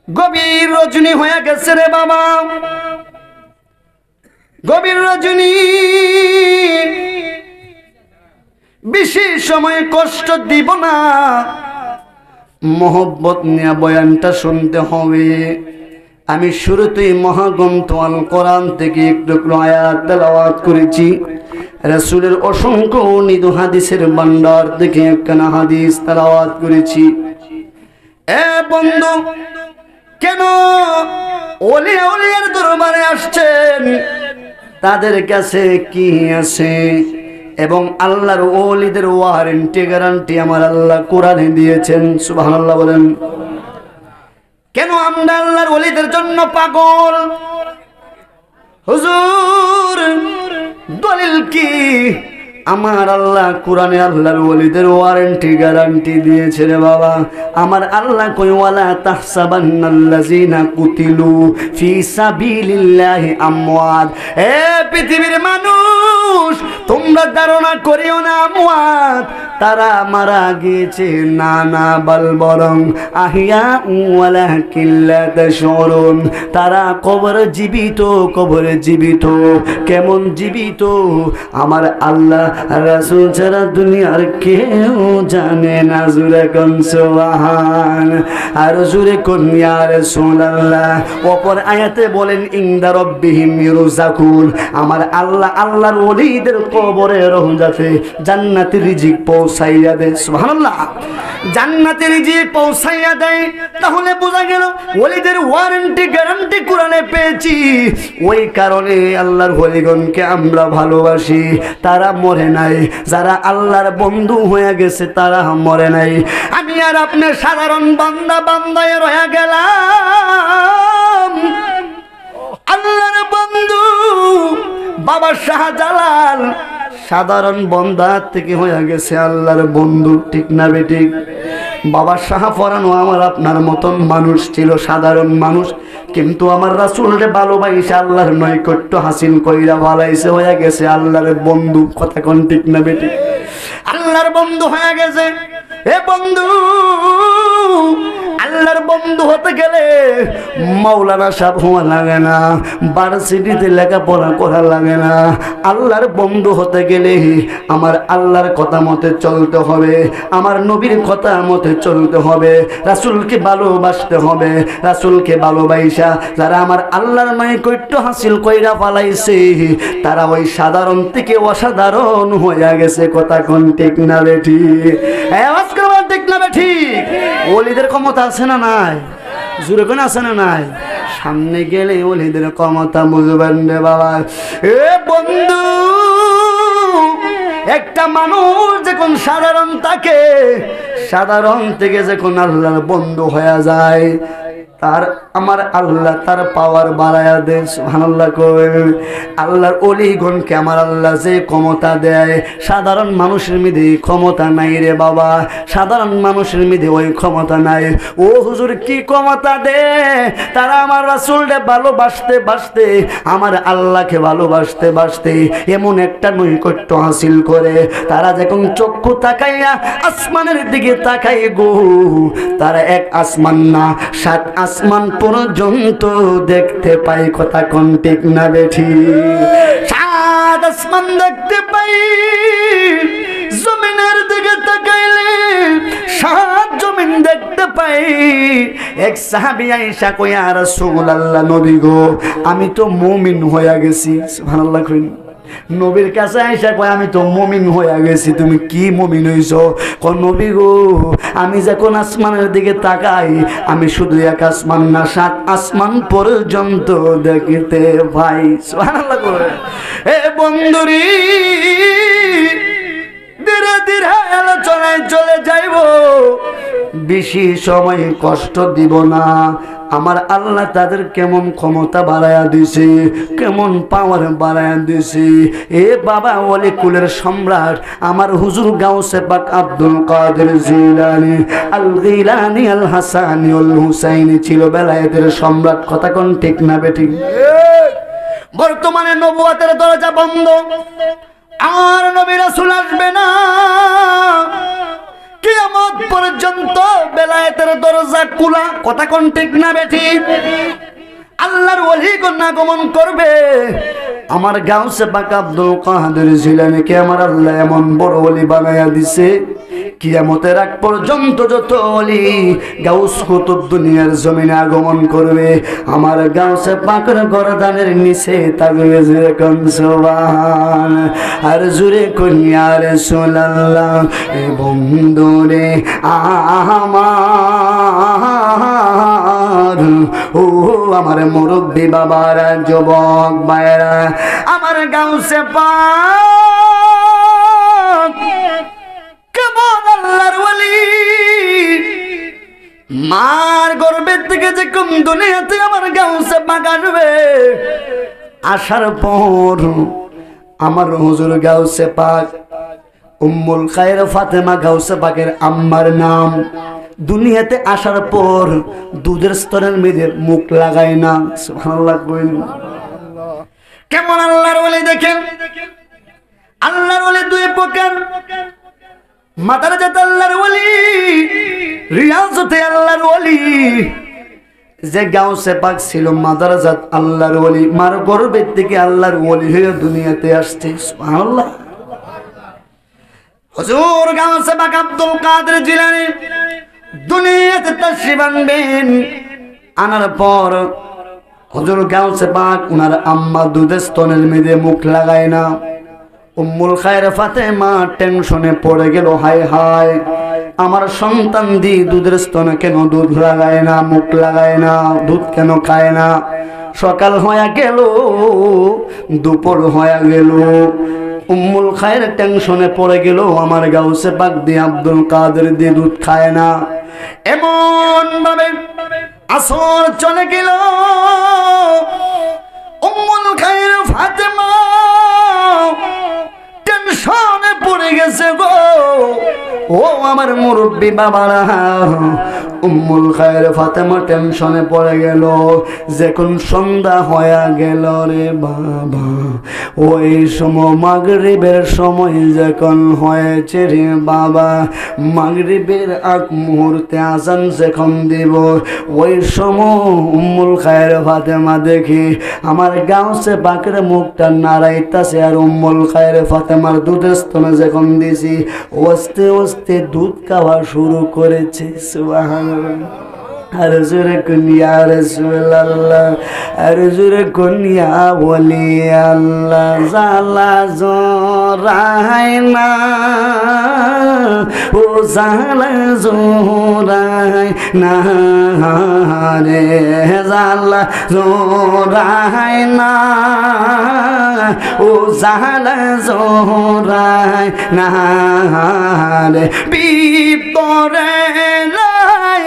গভীর রজনী হয়ে গেছে রে বাবা, গভীর রজনী। বেশি সময় কষ্ট দিব না, মোহব্বত নিয়ে বয়ানটা শুনতে হবে। আমি শুরুতেই মহাগ্রন্থ আল কোরআন থেকে একটু আয়াত তেলাওয়াত করেছি। রাসূলের অসংখ্য নিদু হাদিসের ভান্ডার থেকে একখানা হাদিস তেলাওয়াত করেছি। এ বন্ধু, কেন ওলিয়া ওলিয়ার দরবারে আসছেন? তাদের কাছে কি আছে? এবং আল্লাহর ওলিদের ওয়ারেন্টি গ্যারান্টি আমার আল্লাহ কোরআনে দিয়েছেন। সুবহানাল্লাহ বলেন। কেন আমরা আল্লাহর ওলিদের জন্য পাগল? হুজুর দলিল কি? আমার আল্লাহ কোরআনে আল্লাহর ওলিদের ওয়ারেন্টি গ্যারান্টি দিয়েছে রে বাবা। আমার আল্লাহ কই, ওয়ালা তাহসাবান্নাল্লাযিনা কুতিলু ফি সাবিলিল্লাহি আমওয়াত। এ পৃথিবীর মানুষ, তোমরা ধারণা করিও না আমওয়াত, তারা মারা গিয়েছে। না না, বরং আহিয়া ওয়ালাকিন লা তাশউরুন, তারা কবরে জীবিত, কবরে জীবিত। কেমন জীবিত? আমার আল্লাহ রাসূল ছাড়া দুনিয়ার কেউ জানে না। জুরে কোন সুবহান, আর জুরে কোন ইয়া রাসূলুল্লাহ। অপর আয়াতে বলেন ইনদা রাব্বিহিম ইরযাকুন, আমার আল্লাহ আল্লাহর ওলিদের কবরে রওজাতে জান্নাতের রিজিক পৌঁছাইয়া দেয়। সুবহানাল্লাহ, জান্নাতের রিজিক পৌঁছাইয়া দেয়। তাহলে বোঝা গেল ওলিদের ওয়ারেন্টি গ্যারান্টি কোরআনে পেয়েছি। ওই কারণে আল্লাহর ওলিগণকে আমরা ভালোবাসি। তারা মরে নাই, যারা আল্লাহর বন্ধু হয়ে গেছে তারা মরে নাই। আমি আর আপনি সাধারণ বান্দা বান্দায় রয়ে গেলাম। আল্লাহর বন্ধু বাবা শাহজালাল সাধারণ বান্দা থেকে হয়ে গেছে আল্লাহর বন্ধু। ঠিক না বেঠিক? বাবা শাহ ফরানো আমার আপনার মতন মানুষ ছিল, সাধারণ মানুষ, কিন্তু আমার রাসূলকে ভালোবাসে আল্লাহর নৈকট্য হাসিল কইরা ভালাইছে, হয়ে গেছে আল্লাহর বন্ধু। কথা কোন ঠিক না বেঠিক? আল্লাহর বন্ধু হয়ে গেছে। এ বন্ধু, আল্লাহর বন্ধু হতে গেলে মাওলানা সাহেব হওয়া লাগে না, ভার্সিটিতে লেখাপড়া করা লাগে না। আল্লাহর বন্ধু হতে গেলে আমার আল্লাহর কথা মতে চলতে হবে, আমার নবীর কথা মতে চলতে হবে, রাসূলকে ভালোবাসতে হবে। রাসূলকে ভালোবাসা যারা আমার আল্লাহর নৈকট্য হাসিল কইরা পালাইছে, তারা ওই সাধারণ থেকে অসাধারণ হয়ে গেছে। কথা কোন ঠিক না বেঠিক? ঠিক না বেঠিক? ওলিদের ক্ষমতা আছে না নাই? জোরে কোন আছে না নাই? সামনে গেলে ওলিদের ক্ষমতা বুঝবেন রে বাবা। এ বন্ধু, একটা মানুষ যখন সাধারণ থাকে, সাধারণ থেকে যখন আল্লাহর বন্ধু হয়ে যায়, তার আমার আল্লাহ তার পাওয়ার বাড়ায়া দেয়। সুবহানাল্লাহ কই। আল্লাহর ওলিগণকে আমার আল্লাহ যে ক্ষমতা দেয়, সাধারণ মানুষের মধ্যে ক্ষমতা নাই রে বাবা। সাধারণ মানুষের মধ্যে ওই ক্ষমতা নাই। ও হুজুর কি ক্ষমতা দেয়? তারা আমার রাসূলকে ভালোবাসতে বাসতে, আমার আল্লাহকে ভালোবাসতে বাসতে এমন একটা নৈকট্য হাসিল করে, তারা যখন চক্ষু তাকাইয়া আসমানের দিকে তাকাই গো, তারা এক আসমান না, 7 আসমান পর্যন্ত দেখতে পাই। কথা কোন ঠিক না বেঠিক? 7 আসমান দেখতে পাই। জমিনের দিকে তাকাইলে 7 জমিন দেখতে পাই। এক সাহাবী আয়েশা কই, ইয়া রাসূলুল্লাহ, নবী গো, আমি তো মুমিন হয়ে গেছি। সুবহানাল্লাহ কই। নবীর কাছে আয়েশা কয়, আমি তো মুমিন হয়ে গেছি। তুমি কি মুমিন হইছো? কয়, নবী গো, আমি যখন আসমানের দিকে তাকাই, আমি শুধু এক আসমান না, 7 আসমান পর্যন্ত দেখতে পাই। সুবহানাল্লাহ কয়। এ বন্ধুরি, ধীরে ধীরে আলোচনায় চলে যাইব, বেশি সময় কষ্ট দিব না। আমার আল্লাহ তাদের কেমন ক্ষমতা বাড়ায়া দিছে, কেমন পাওয়ার বাড়ায়া দিছে। এ বাবা ওলি কুলের সম্রাট আমার হুজুর গাউসে পাক আব্দুল কাদের জিলানী আল গিলানী আল হাসানী আল হুসাইনী ছিল বেলায়েতের সম্রাট। কথা কোন ঠিক না বেঠিক? বর্তমানে নবুয়তের দরজা বন্ধ, আর নবী রাসূল আসবে না। কিয়ামত পর্যন্ত বেলায়েতের দরজা খোলা। কথা কোন ঠিক না বেঠি? আল্লাহর ওলি কন্যা গমন করবে। আমার গাউসে পাক আব্দুল কাদের জিলানীকে আমার আল্লাহ এমন বড় ওলি বানায়া দিছে, কিয়ামতের আগ পর্যন্ত যত ওলি গাউস কুতুব দুনিয়ার জমিনে আগমন করবে, আমার গাউসে পাকের গর্দানের নিচে থাকবে। জুরে কোন সুবহান, আর জুরে কোন ইয়া রাসূলুল্লাহ। এ বন্ধুরে আমার, ও আমার মুরব্বী বাবারা, যুবক ভাইরা, আমার গাউসে পাক কেমন আল্লাহর ওলি। মার গর্ভের থেকে যে কোন দুনিয়াতে আমার গাউসে পাক আসবে, আসার পর আমার হুজুর গাউসে পাক উম্মুল খায়র ফাতেমা গাউসে পাকের আম্মার নাম। দুনিয়াতে আসার পর দুধের স্তরের মেয়েদের মুখ লাগায় না। সুবহানাল্লাহ কইন। কেমন আল্লাহর ওলি দেখেন, আল্লাহর ওলি দুই প্রকার। মাতার জাত আল্লাহর ওলি, রিয়াজতে আল্লাহর ওলি। যে গাউসে পাক ছিল মাদার জাত আল্লাহর ওলি, মার গর্ভের থেকে আল্লাহর ওলি হয়ে দুনিয়াতে আসছে। সুবহানাল্লাহ। হুজুর গাউসে পাক আব্দুল কাদের জিলানী দুনিয়াতে তাশরীফ আনবেন। আনার পর হুজুর গাউসে পাক উনার আম্মা দুধের স্তনের মেয়েদের মুখ লাগায় না। উম্মুল খায়র ফাতেমা টেনশনে পড়ে গেল, হায় হায় আমার সন্তান দি দুধের স্তনে কেন দুধ লাগায় না, মুখ লাগায় না, দুধ কেন খায় না। সকাল হয়ে গেল, দুপুর হয়ে গেল, উম্মুল খায়র টেনশনে পড়ে গেল, আমার গাউসে পাক দি আব্দুল কাদের দি দুধ খায় না। এমন ভাবে আসর চলে গেল, উম্মুল খায়র ফাতেমা টেনশনে পড়ে গেছে গো। ও আমার মুরব্বী বাবারা, উম্মুল খায়র ফাতেমা টেনশনে পড়ে গেল। যখন সন্ধ্যা হয়ে গেল রে বাবা, ওই সময় মাগরিবের সময় যখন হয়েছে রে বাবা, মাগরিবের আগ মুহূর্তে আজান যখন দিব, ওই সময় উম্মুল খায়র ফাতেমা দেখি আমার গাউসে পাকের মুখটা নাড়াইতাছে, আর উম্মুল খায়র ফাতেমার দুধের স্তনে যখন দিছি, ওস্তে ওস্তে দুধ খাওয়া শুরু করেছে। সুবহানাল্লাহ। আর জোরে কোন ইয়া রাসূলুল্লাহ, আর জোরে কোন ইয়া ওলি আল্লাহ। জালা জোরাই না, ও জালা জোরাই না রে, জালা জোরাই না, ও জালা জোরাই না রে। বিপরে নাই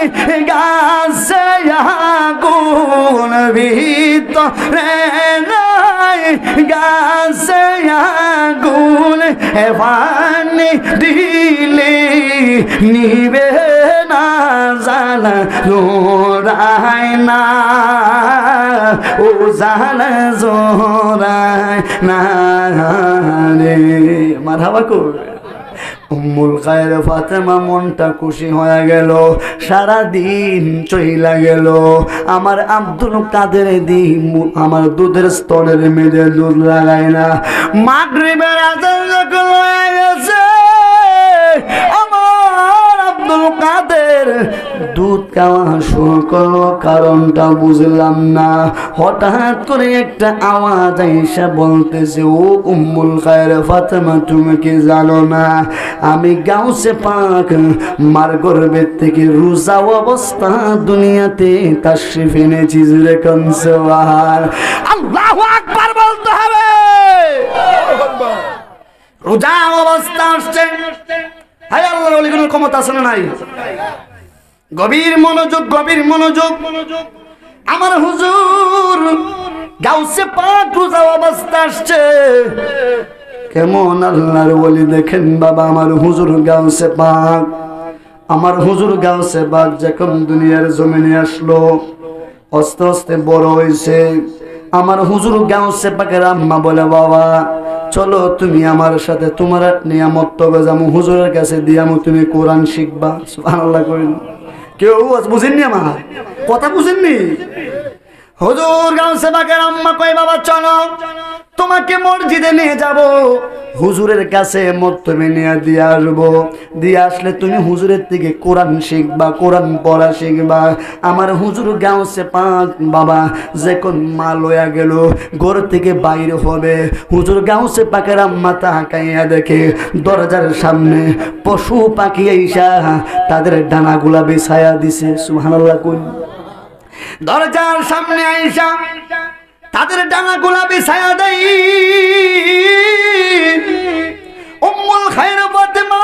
গাছে আগুন, ভিতরে নাই গাছে আগুন, পানি দিলে নিবে না, জালা জোরাই না, ও জালা জোরাই না রে। মারহাবা কর। উম্মুল খায়র ফাতেমা মনটা খুশি হয়ে গেল, সারা দিন চইলা গেল। আমার আব্দুল কাদের দি আমার দুধের স্তনের মেয়েদের দুধ লাগায় না। মাগরিবের আজান যখন হয়ে গেছে, আমার আব্দুল কাদের দুধ খাওয়া শুরু করলো। কারণটা বুঝলাম না, হঠাৎ করে একটা আওয়াজ আইসা বলতেছে, ও উম্মুল খায়র ফাতেমা তুমি কি জানো না আমি গাউসে পাক মার গর্ভের থেকে রোজা অবস্থা দুনিয়াতে তাশরীফ এনেছি। জুরে কোন সুবহান আল্লাহু আকবার বলতে হবে। রোজা অবস্থা আসছে, হায় আল্লাহর ওলি কোনো ক্ষমতা আছে না নাই? গভীর মনোযোগ, গভীর মনোযোগ। আমার হুজুর গাউসে পাক রোজা অবস্থা আসছে। কেমন আল্লাহর ওলি দেখেন বাবা, আমার হুজুর গাউসে পাক, আমার হুজুর গাউসে পাক যখন দুনিয়ার জমিনে আসলো, আস্তে আস্তে বড় হয়েছে। আমার হুজুর গাউসে পাকের আম্মা বলে, বাবা চলো তুমি আমার সাথে তোমার নিয়ামত তবে যামু হুজুরের কাছে দিয়ামু তুমি কোরআন শিখবা সুবহানাল্লাহ করেন কেউ বুঝেননি আমার কথা বুঝেননি হুজুর গাউসে পাকের আম্মা কয় বাবা চলো তোমাকে মসজিদে নিয়ে যাব হুজুরের কাছে মক্তবে নিয়ে দিয়ে আসবো দিয়ে আসলে তুমি হুজুরের থেকে কোরআন শিখবা কোরআন পড়া শিখবা আমার হুজুর গাউসে পাক বাবা যখন মা লয়া গেল ঘর থেকে বাইরে হবে হুজুর গাউসে পাকের আম্মা তাকাইয়া দেখে দরজার সামনে পশু পাখি আইসা তাদের ডানাগুলা বিছায়া দিছে সুবহানাল্লাহ কই দরজার সামনে আইসা তাদের ডানাগুলা বিছায়া দেই উম্মুল খায়র ফাতেমা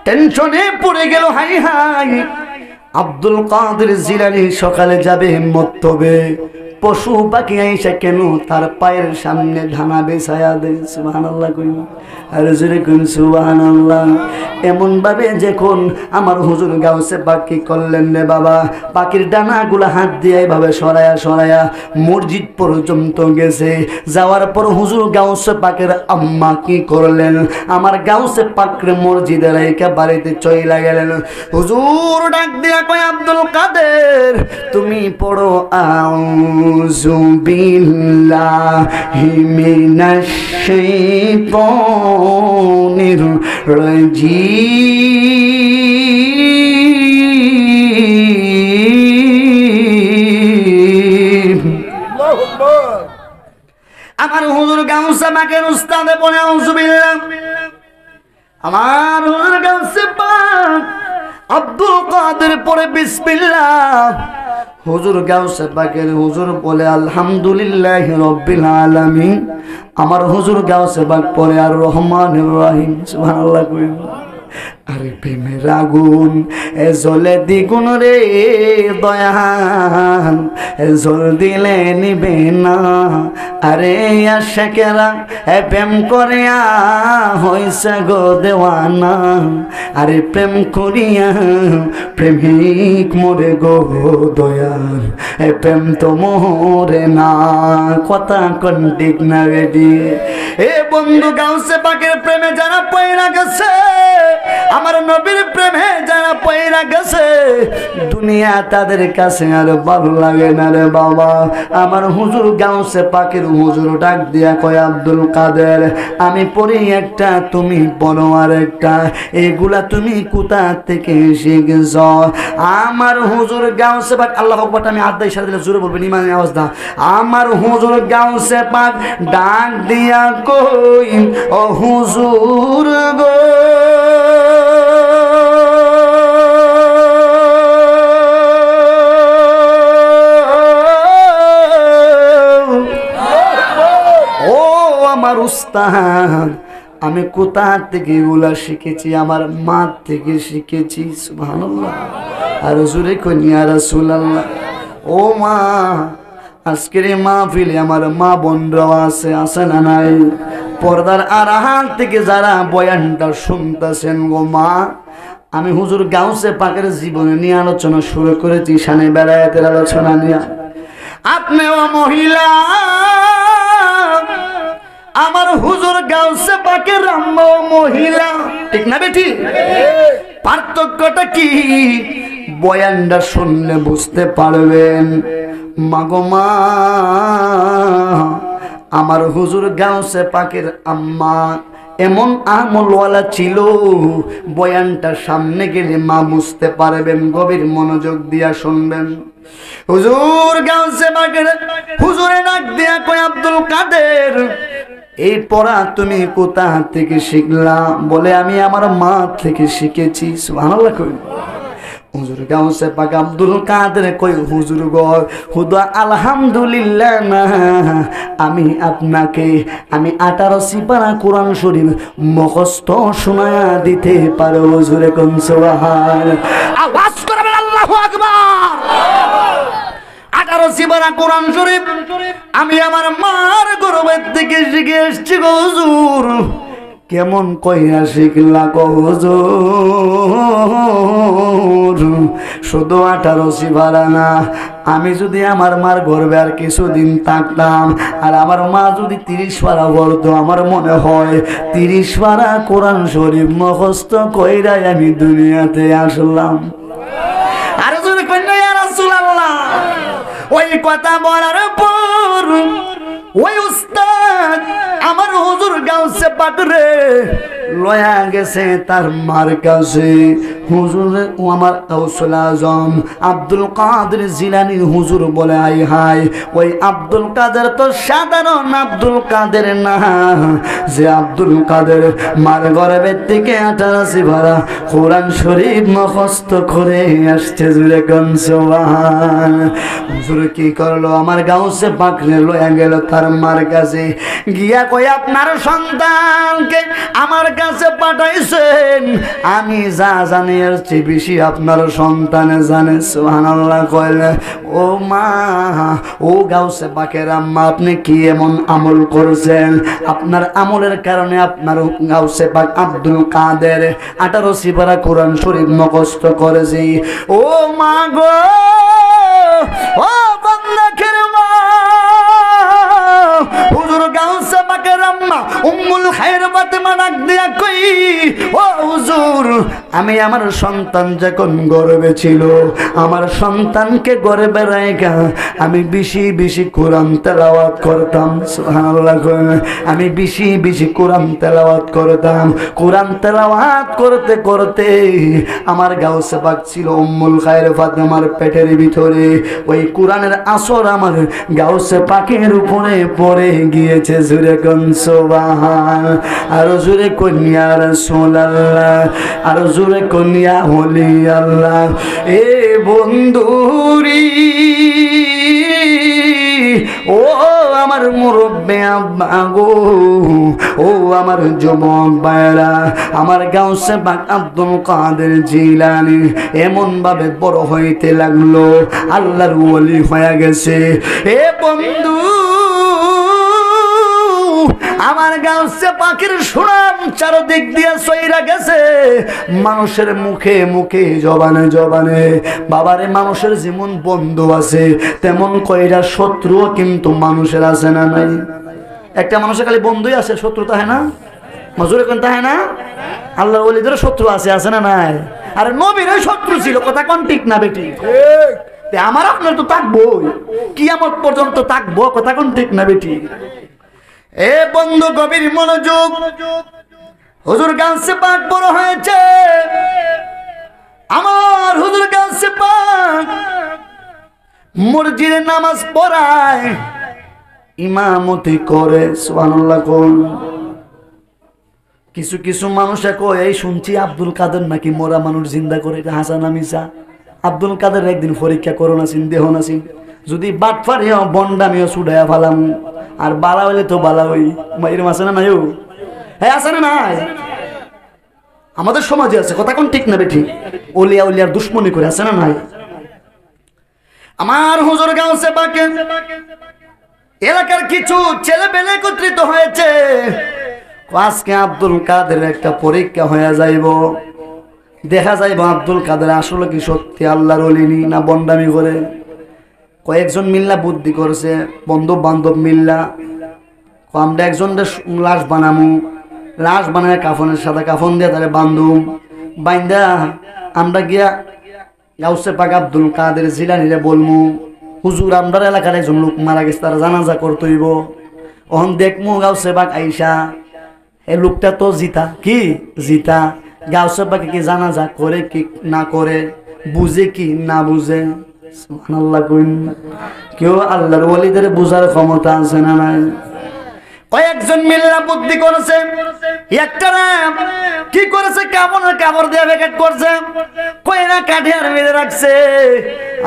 টেনশনে পড়ে গেল হাই হাই আব্দুল কাদের জিলানী সকালে যাবে মক্তবে পশু পাখি আইসা কেন তার পায়ের সামনে ধানা বেছায়া দেয় সুবহানাল্লাহ কই আর জোরে কই সুবহানাল্লাহ এমন ভাবে যখন আমার হুজুর গাউসে পাক কি করলেন রে বাবা পাখির ডানাগুলা হাত দিয়ে এইভাবে সরায়া সরায়া মসজিদ পর্যন্ত গেছে যাওয়ার পর হুজুর গাউসে পাকের আম্মা কি করলেন আমার গাউসে পাকরে মসজিদে রাইখা বাড়িতে চইলা গেলেন হুজুর ডাক দিয়া কয় আব্দুল কাদের তুমি পড়ো আউযু বিল্লাহি মিনাশ শাইতানির রাজিম আমার হুজুর গাউসে পাকের উস্তাদে পড়ে আউযু বিল্লাহ আমার হুজুর গাউসে পাক আব্দুল কাদের পড়ে বিসমিল্লাহ হুজুর গাউসে পাকের হুজুর বলে আলহামদুলিল্লাহি রাব্বিল আলামিন আমার হুজুর গাউসে পাক পড়ে আর রহমানির রহিম সুবহানাল্লাহ কই আরে প্রেমের আগুন এ জ্বলে দ্বিগুণ রে দয়াল এ জ্বল দিলে নিবে না আরে আশাকেরা এ প্রেম করিয়া হইছে গো দেওয়ানা আরে প্রেম করিয়া প্রেমিক মরে গো দয়াল এ প্রেম তো মোরে না কথা কন্টিক না রেডি এ বন্ধু গাউসে পাকের প্রেমে যারা পয়রা গেছে আমার নবীর প্রেমে যারা পয়রা গেছে দুনিয়া তাদের কাছে আর ভালো লাগে না রে বাবা আমার হুজুর গাউসে পাকের হুজুর ডাক দিয়া কয় আব্দুল কাদের আমি পড়ি একটা তুমি পড়ো আর একটা এগুলা তুমি কোথা থেকে শিখছ আমার হুজুর গাউসে পাক আল্লাহু আকবার আমি আদায় সাথে দিলে জোরে বলবেন ইমানের আওয়াজ দা আমার হুজুর গাউসে পাক ডাক দিয়া কই ও হুজুর গো আমার উস্তাদ আমি কোথা থেকে এগুলা শিখেছি আমার মা থেকে শিখেছি সুবহানাল্লাহ আর জোরে কই ইয়া রাসূলুল্লাহ ও মা আজকের মাহফিলে আমার মা বোনরা আছে না নাই পর্দার আড়াল থেকে যারা বয়ানটা শুনতেছেন গো মা আমি হুজুর গাউসে পাকের জীবনে নিয়ে আলোচনা শুরু করেছি শানে বেলায়েতের আলোচনা নিয়ে আপনিও মহিলা আমার হুজুর গাউসে পাকের আম্মা মহিলা ঠিক না বেটি পার্থক্যটা কি বয়ানটা শুনলে বুঝতে পারবেন মাগো মা আমার হুজুর গাউসে পাকের আম্মা এমন আমলওয়ালা ছিল বয়ানটা সামনে গেলে মা বুঝতে পারবেন গভীর মনোযোগ দিয়া শুনবেন হুজুর গাউসে পাকের হুজুরে ডাক দিয়া কয় আব্দুল কাদের এই পড়া তুমি কোথা থেকে শিখলা বলে আমি আমার মা থেকে শিখেছি সুবহানাল্লাহ কই হুজুর গাউসে পাক আব্দুল কাদের কই হুজুর গো হুদা আলহামদুলিল্লাহ না আমি আপনাকে 18 সিপারা কোরআন শরীফ মুখস্থ শোনায়া দিতে পারো হুজুরে কোন সুবহান আওয়াজ করবেন আল্লাহু আকবার 18 সিপারা কোরআন শরীফ আমি আমার মার গর্ভের থেকে শিখে এসেছি গো হুজুর কেমন কইয়া শিখলা গো হুজুর? শুধু 18 সিভারা না, আমি যদি আমার মার গর্বে আর কিছুদিন থাকতাম আর আমার মা যদি 30 পারা পড়তো, আমার মনে হয় 30 পারা কোরআন শরীফ মুখস্থ কইরাই আমি দুনিয়াতে আসলাম। আর যদি কইনা ইয়া রাসূলুল্লাহ, ওই কথা বলার পর ওই উস্তাদ আমার হুজুর গাউসে পাক রে লয়া গেছে তার মার কাছে। হুজুর আমার গাউসুল আজম আব্দুল কাদের জিলানী হুজুর বলে, আই হাই, ওই আব্দুল কাদের তো সাধারণ আব্দুল কাদের না, যে আব্দুল কাদের মার গর্ভের থেকে 18 সিভারা কোরআন শরীফ মুখস্থ করে আসছে। জুরে কোন সুবহান। হুজুর কি করলো? আমার গাউসে পাক রে লয়া গেল তার মার কাছে, গিয়া কই আপনার সন্তানকে আমার কাছে পাঠাইছেন, আমি যা জানি এর চেয়ে বেশি আপনার সন্তানে জানে। সুবহানাল্লাহ কইলে, ও মা, ও গাউসে পাকের আম্মা, আপনি কি এমন আমল করছেন? আপনার আমলের কারণে আপনার গাউসে পাক আব্দুল কাদের 18 সিপারা কোরআন শরীফ মুখস্থ করেছি। ও মা গো, ও বান্দাকের মা, হুজুর গাউসে পাকের আম্মা উম্মুল খায়র ফাতেমা ডাক দিয়া কই, ও হুজুর, আমি আমার সন্তান যখন গর্ভে ছিল, আমার সন্তানকে গর্ভে রাখা আমি বেশি বেশি কোরআন তেলাওয়াত করতাম। সুবহানাল্লাহ। আমি বেশি বেশি কোরআন তেলাওয়াত করতাম। কোরআন তেলাওয়াত করতে করতে আমার গাউসে পাক ছিল উম্মুল খায়র ফাতেমার পেটের ভিতরে, ওই কোরআনের আসর আমার গাউসে পাকের উপরে পড়ে গিয়েছে। জুরে কোন সুবহান। আর জুরে কোন ইয়া রাসূলুল্লাহ, আর জুরে কোন ইয়া ওলি আল্লাহ। এ বন্ধুরি, ও আমার মুরব্বি আব্বা গো, ও আমার যুবক ভাইরা, আমার গাউসে পাক আব্দুল কাদের জিলানী এমন ভাবে বড় হইতে লাগলো, আল্লাহর ওলি হয়ে গেছে। এ বন্ধু, আমার গাউসে পাকের সুনাম চারদিক দিয়ে ছড়িয়ে গেছে, মানুষের মুখে মুখে, জবানে জবানে। বাবারে, মানুষের যেমন বন্ধু আছে তেমন কয়টা শত্রুও কিন্তু মানুষের আছে না নাই? একটা মানুষের খালি বন্ধুই আছে, শত্রু তাহে না? মজুরে কোন তাহে না? আল্লাহর ওলিদের শত্রু আছে, আছে না নাই? আরে নবীর শত্রু ছিল, কথা কোন ঠিক না বেটি? আমার আপনার তো থাকবোই, কিয়ামত পর্যন্ত থাকবো, কথা কোন ঠিক না বেটি? এ বন্ধু, গভীর মনোযোগ। হুজুর গাউসে পাক বড় হয়েছে, আমার হুজুর গাউসে পাক মসজিদে নামাজ পড়ায়, ইমামতি করে। সুবহানাল্লাহ। কোন কিছু কিছু মানুষ কয়, এই শুনছি আব্দুল কাদের নাকি মরা মানুষ জিন্দা করে। এটা হাসান না মিছা? আব্দুল কাদের একদিন পরীক্ষা করো না, চিন্দেহ না চিন, যদি বাটফারিও বন্ডামিও ছুড়াইয়া ফালাম, আর বালা হইলে তো বালা হই। এরকম আছে না নাই? হ্যাঁ, আছে না নাই? আমাদের সমাজে আছে, কথা কোন ঠিক না বেঠি? ওলিয়া উলিয়ার দুশ্মনী করে, আছে না নাই? আমার হুজুর গাউসে পাকে এলাকার কিছু ছেলে পেলে একত্রিত হয়েছে, আজকে আব্দুল কাদের একটা পরীক্ষা হয়ে যাইব, দেখা যাইব আব্দুল কাদের আসলে কি সত্যি আল্লাহর ওলি না বন্ডামি করে। কয়েকজন মিল্লা বুদ্ধি করছে, বন্ধু বান্ধব মিল্লা, আমরা একজনের লাশ বানামু, লাশ বানায় কাফনের সাথে কাফন দিয়ে তারে বান্ধুম, বাইন্দা আমরা গিয়া গাউসে পাক আব্দুল কাদের জিলানীরে বলমু, হুজুর আমরার এলাকার একজন লোক মারা গেছে, তারা জানাজা করতেইব। ওহন দেখমু গাউসে পাক আইসা, এই লোকটা তো জিতা, কি জিতা, গাউসে পাকে কি জানাজা করে কি না করে, বুঝে কি না বুঝে। সুবহানাল্লাহ। কইন কেউ আল্লাহর ওলিদের বুঝার ক্ষমতা আছে না নাই? কয়েকজন মিল্লা বুদ্ধি করেছে, একটা কি করেছে, কাপড় দিয়ে প্যাকেট করছে, কয়না কাঠিয়ার মেরে রাখছে,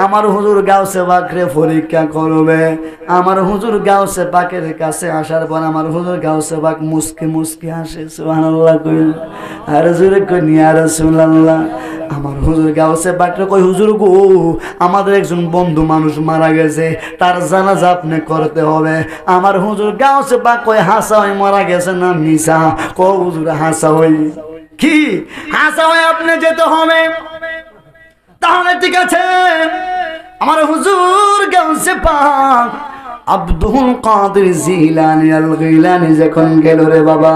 আমার হুজুর গাউসে পাকরে পরীক্ষা করবে। আমার হুজুর গাউসে পাকের কাছে আসার পর আমার হুজুর গাউসে পাক মুস্কি মুস্কি হাসে, সুবহানাল্লাহ কইল। আর জোরে কই ইয়া রাসূলুল্লাহ। আমার হুজুর গাউসে পাকরে কই, হুজুর গো আমাদের একজন বন্ধু মানুষ মারা গেছে, তার জানাজা আপনি করতে হবে। আমার হুজুর গাউসে পাক কই, হাসা হই মারা গেছে না মিছা? কো হুজুর হাসা হই। কি হাসা হই? আপনি যেতে হবে। তাহলে ঠিক আছে। আমার হুজুর গাউসে পাক আব্দুল কাদের জিলানী আল গিলানী যখন গেল রে বাবা,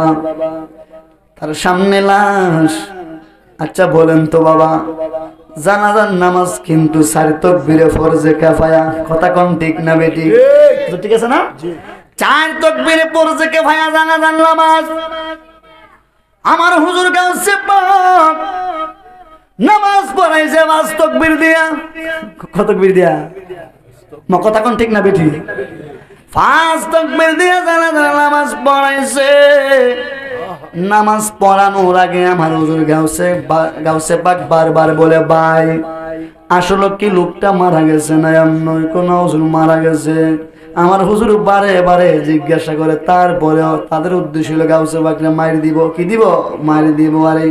তার সামনে লাশ। আচ্ছা বলেন তো বাবা, জানাজার নামাজ কিন্তু 4 তাকবীরে ফরজে কিফায়া, কথা কোন ঠিক না বেটি? ঠিক আছে না? 4 তাকবীরে ফরজে কিফায়া জানাজার নামাজ। আমার হুজুর গাউসে পাক নামাজ পড়াইছে 5 তাকবীর দিয়া। কত তাকবীর দিয়া? কথা কোন ঠিক না বেটি? 5 তাকবীর দিয়া জানাজার নামাজ পড়াইছে। নামাজ পড়ানোর আগে আমার হুজুর গাউসে পাক বারবার বলে, ভাই আসলে কি লোকটা মারা গেছে না এমন কোন হুজুর মারা গেছে? আমার হুজুর বারে বারে জিজ্ঞাসা করে। তারপরেও তাদের উদ্দেশ্য হলো গাউসে পাকরে মারি দিব। কি দিব? মারি দিব। আরে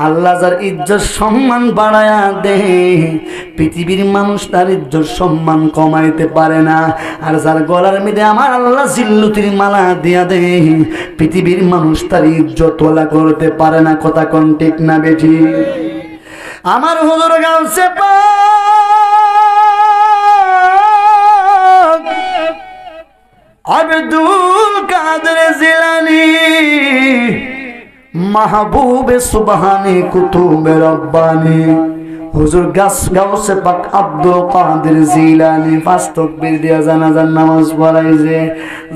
আল্লাহ যার ইজ্জত সম্মান বাড়ায়া দে, পৃথিবীর মানুষ তার ইজ্জত সম্মান কমাইতে পারে না। আর যার গলার মধ্যে আমার আল্লাহ জিল্লুতির মালা দিয়া দে, পৃথিবীর মানুষ তার ইজ্জত তোলা করতে পারে না। কথা কোন ঠিক না বেঠি? আমার হুজুর গাউসে পাক আব্দুল কাদের জিলানী মাহবুবে সুবহানী কুতুবে রব্বানী, হুজুর গাউসে পাক আব্দুল কাদের জিলানী 5 তাকবীর দিয়া জানাজার নামাজ পড়াইছে।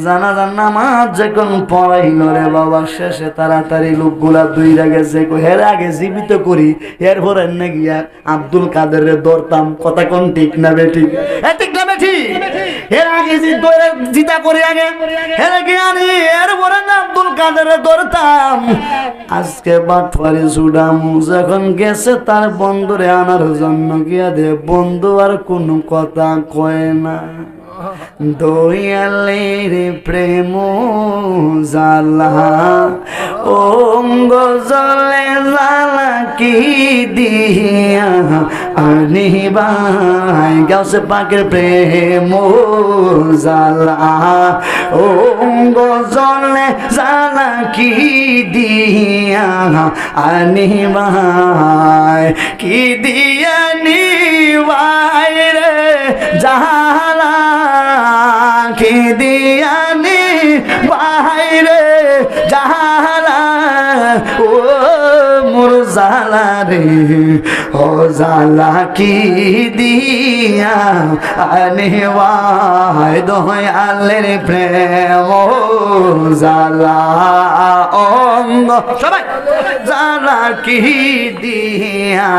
জানাজার নামাজ যখন পড়াইল রে বাবা, শেষে তাড়াতাড়ি লোকগুলা দুইরা গেছে। এর আগে জীবিত করি, এরপরে না গিয়া আব্দুল কাদেরে ধরতাম। কথা কোন ঠিক না বেটি? ঠিক না বেটি? এর আগে জিতা করি আগে হেরে গিয়ে আনি, এরপরে না আব্দুল কাদেরে ধরতাম। আজকে বাটফারি সুডাম যখন গেছে তার বন্ধুরে আনার জন্য গিয়া দে, বন্ধু আর কোনো কথা কয় না। দয়ালের প্রেম জালা অঙ্গ জলে জালা কি দিয়া আনিবাই, গাউসে পাকের প্রেম জালা অঙ্গ জলে জালা কি দিয়া আনিবাই, কি দিয়া নিবাই রে জালা, কি দিয়ানি বাইরে জালা, ও মোর জালা রে, ও জালা কি দিয়া আনিবাই, দয়ালের প্রেম জালা অঙ্গ সবাই জালা কি দিয়া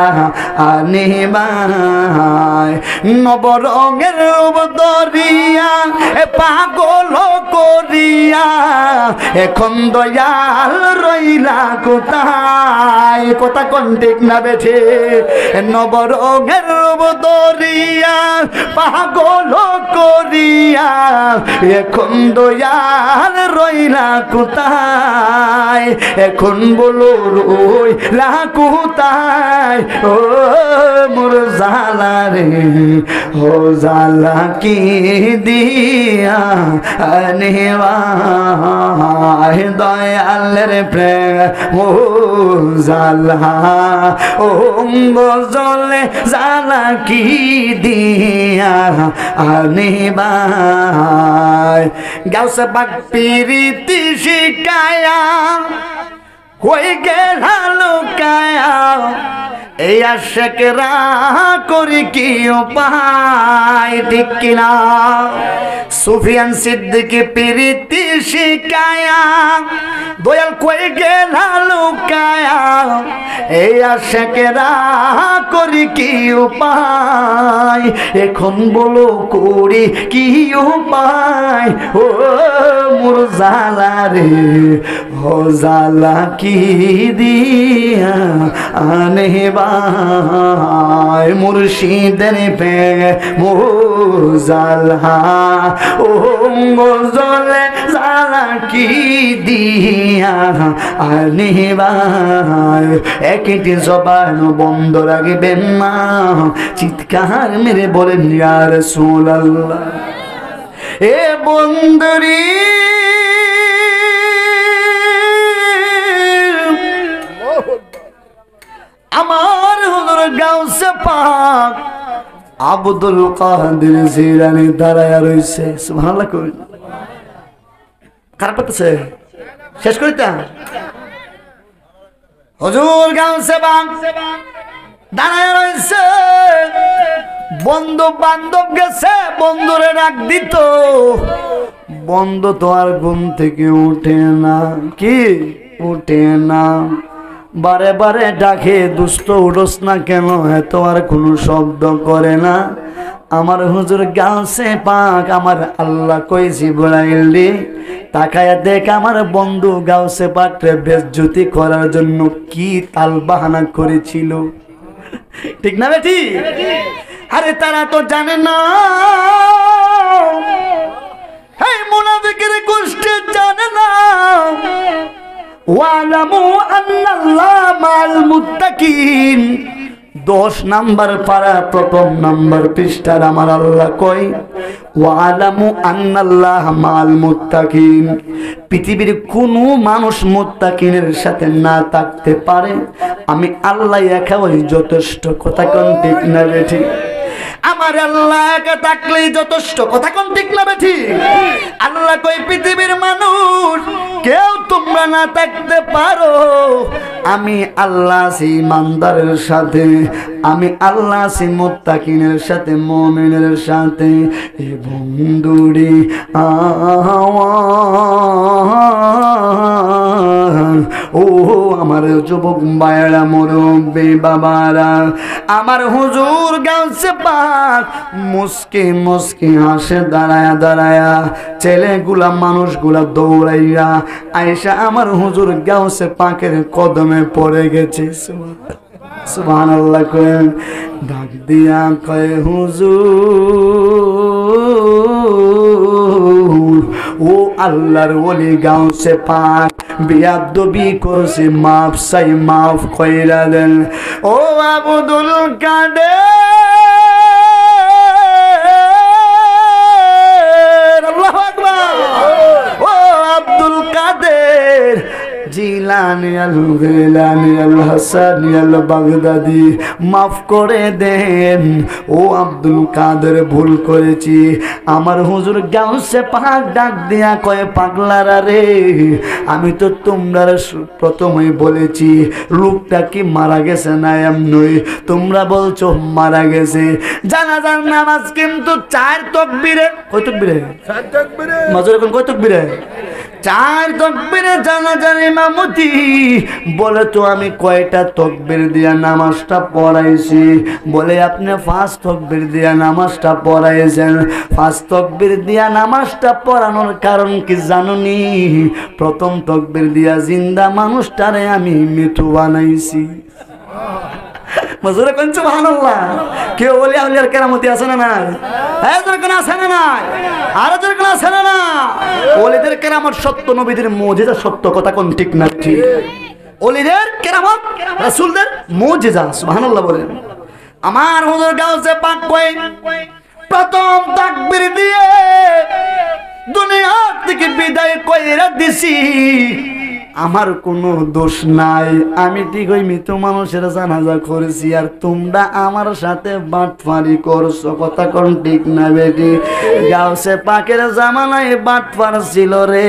আনিবাই, নবরঙের দরিয়া পাগল করিয়া এখন দয়াল রইলা কোথায়? কথা কোন ঠিক না বেঠে? নবরঙের দরিয়া পাগল করিয়া এখন দয়াল রইলা কোথায়? এখন বলো রইলা কোথায়? ও মোর জালা রে, ও জালা কি দিয়া আনিবাই, দয়ালের প্রেম ও জালা অঙ্গ জলে জালা কি দিয়া আনিবাই, গাউসে পাক পিরিতি শিকায়া কই গেলা লুকায়া, এই আশেকরা করি কি উপায়? ঠিক কিনা? সুফিয়ান সিদ্দিকী প্রীতি শিকায়া দয়াল কই গেলা লুকায়া এই আশিকেরা করি কি উপায় এখন বলো করি কি উপায় ও মোর জালা রে ও জালা কি দিয়া আনে ভাই মুর্শিদের পে মো জালা ও গজলে জালা কি দিয়া আনে ভাই একটি জবান বন্ধ রাখবেন না চিৎকার মেরে বলেন ইয়া রাসূলুল্লাহ এ বন্ধুরি আমার হুজুর গাউসে পাক আব্দুল কাদের জিলানী দাঁড়ায়া রইছে সুবহানাল্লাহ কই খারাপ করতেছে শেষ করিতা হুজুর গাউসে পাক দাঁড়ায়া রইছে বন্ধু বান্ধব গেছে বন্ধুরে ডাক দিত বন্ধু তো আর ঘুম থেকে উঠে না কি উঠে না বারে বারে ডাকে দুষ্ট উঠোস না কেন এত আর কোনো শব্দ করে না আমার হুজুর গাছে পাক আমার আল্লাহ কই জিবরাইল রে তাকায়া দেখ আমার বন্ধু গাছে পাকরে বেজ্জতি করার জন্য কি তাল বাহানা করেছিল ঠিক না বেটি আরে তারা তো জানে না এই মুনাফিকের গোষ্ঠী জানে না ওয়ালামু আন্নাল্লাহ মাল মুত্তাকিন 10 নাম্বার পারা প্রথম নাম্বার পৃষ্ঠার আমার আল্লাহ কই ওয়ালামু আন্নাল্লাহ মাল মুত্তাকিন পৃথিবীর কোনো মানুষ মুত্তাকিনের সাথে না থাকতে পারে আমি আল্লাহ একাই যথেষ্ট কথা কোন ঠিক না বেঠি আমার আল্লাহ একা থাকলেই যথেষ্ট কথা কোন ঠিক না বেঠি আল্লাহ কই পৃথিবীর মানুষ কেউ তোমরা না থাকতে পারো আমি আল্লাহ আছি ইমানদারের সাথে আমি আল্লাহ আছি মুত্তাকিনের সাথে মুমিনের সাথে এ বন্ধুরে ও আমার যুবক ভাইরা মুরব্বি বাবারা আমার হুজুর গাউসে পাক মুস্কি মুস্কি হাসে দাঁড়ায়া দাঁড়ায়া ছেলেগুলা মানুষগুলা দৌড়াইয়া আয়েশা আমার হুজুর গাউসে পাকের কদমে পড়ে গেছে সুবহানাল্লাহ কয় ডাক দিয়া কয় হুজুর ও আল্লাহর ওলি গাউসে পাক বিয়াদবি করছে মাফ চাই মাফ কইরা দেন ও আব্দুল কাদের আল্লাহু আকবার ও আব্দুল কাদের জিলানী আল গিলানী আল হাসানী আল বাগদাদি মাফ করে দেন ও আব্দুল কাদের ভুল করেছি আমার হুজুর গাউসে পাক ডাক দিয়া কয় পাগলারা রে আমি তো তোমরা প্রথমেই বলেছি লোকটা কি মারা গেছে না এমনই তোমরা বলছো মারা গেছে জানাজার নামাজ কিন্তু 4 তাকবীরে কয় তাকবীরে 4 তাকবীরে মাজুর কোন কয় তাকবীরে 4 তাকবীরে জানাজার ইমামতি বলে তো আমি কয়টা তাকবীর দিয়া নামাজটা পড়াইছি বলে আপনি 5 তাকবীর দিয়া নামাজটা পড়াইছেন 5 তাকবীর দিয়া নামাজটা পড়ানোর কারণ কি জানুনি প্রথম তাকবীর দিয়া জিন্দা মানুষটারে আমি মৃত্যু বানাইছি মজুরে কোন সুবহানাল্লাহ কেউ বলে আউলিয়ার কেরামতি আছে না নাই এদের কোন আছে না নাই আর এদের কোন আছে না না ওলিদের কেরামত সত্য নবীদের মুজিজা সত্য কথা কোন ঠিক না ঠিক ওলিদের কেরামত রাসূলদের মুজিজা সুবহানাল্লাহ বলেন আমার হুজুর গাউসে পাক কই প্রথম তাকবীর দিয়ে দুনিয়া থেকে বিদায় কইরা দিছি আমার কোনো দোষ নাই আমি ঠিক ওই মৃত মানুষের জানাজা করেছি আর তোমরা আমার সাথে বাটফারি করছো কথা কোন ঠিক না বেটি গাউসে পাকের জামানায় বাটফার ছিল রে